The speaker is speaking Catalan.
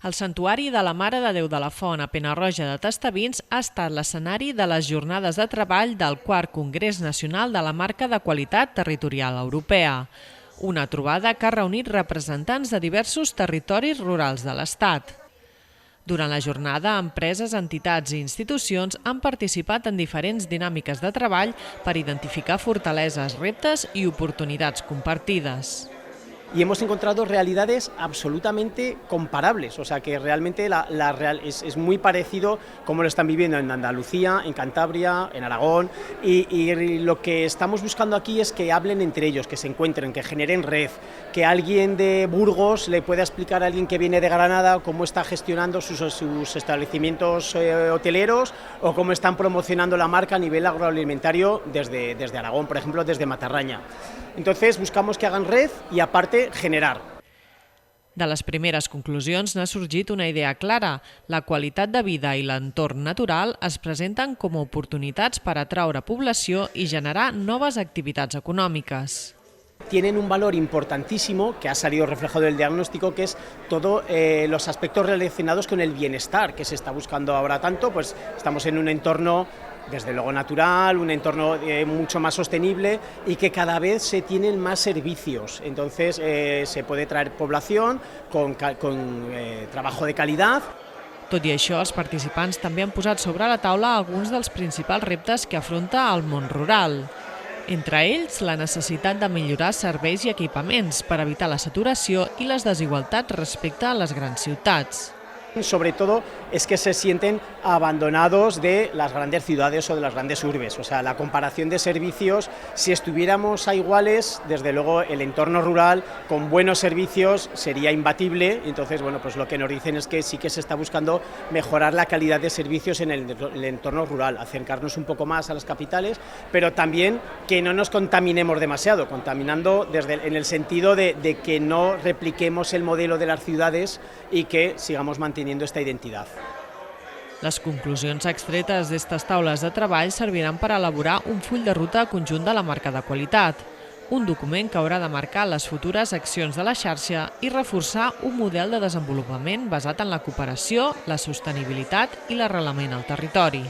El Santuari de la Mare de Déu de la Font a Pena-roja de Tastavins ha estat l'escenari de les jornades de treball del 4è Congrés Nacional de la Marca de Qualitat Territorial Europea. Una trobada que ha reunit representants de diversos territoris rurals de l'Estat. Durant la jornada, empreses, entitats i institucions han participat en diferents dinàmiques de treball per identificar fortaleses, reptes i oportunitats compartides. Y hemos encontrado realidades absolutamente comparables, o sea que realmente es muy parecido como lo están viviendo en Andalucía, en Cantabria, en Aragón, y lo que estamos buscando aquí es que hablen entre ellos, que se encuentren, que generen red, que alguien de Burgos le pueda explicar a alguien que viene de Granada cómo está gestionando sus establecimientos hoteleros o cómo están promocionando la marca a nivel agroalimentario desde Aragón, por ejemplo, desde Matarraña. Entonces buscamos que hagan red i, a parte, generar. De les primeres conclusions n'ha sorgit una idea clara. La qualitat de vida i l'entorn natural es presenten com a oportunitats per atraure població i generar noves activitats econòmiques. Tienen un valor importantísimo que ha salido reflejado en el diagnóstico, que es todos los aspectos relacionados con el bienestar que se está buscando ahora tanto. Pues estamos en un entorno desde luego natural, un entorno mucho más sostenible y que cada vez se tienen más servicios. Entonces se puede traer población con trabajo de calidad. Tot i això, els participants també han posat sobre la taula alguns dels principals reptes que afronta el món rural. Entre ells, la necessitat de millorar serveis i equipaments per evitar la saturació i les desigualtats respecte a les grans ciutats. Sobre todo es que se sienten abandonados de las grandes ciudades o de las grandes urbes. O sea, la comparación de servicios, si estuviéramos a iguales, desde luego el entorno rural con buenos servicios sería imbatible. Entonces, bueno, pues lo que nos dicen es que sí que se está buscando mejorar la calidad de servicios en el entorno rural, acercarnos un poco más a las capitales, pero también que no nos contaminemos demasiado, contaminando en el sentido de que no repliquemos el modelo de las ciudades y que sigamos manteniendo esta identidad. Les conclusions extretes d'aquestes taules de treball serviran per elaborar un full de ruta conjunt de la marca de qualitat, un document que haurà de marcar les futures accions de la xarxa i reforçar un model de desenvolupament basat en la cooperació, la sostenibilitat i l'arrelament al territori.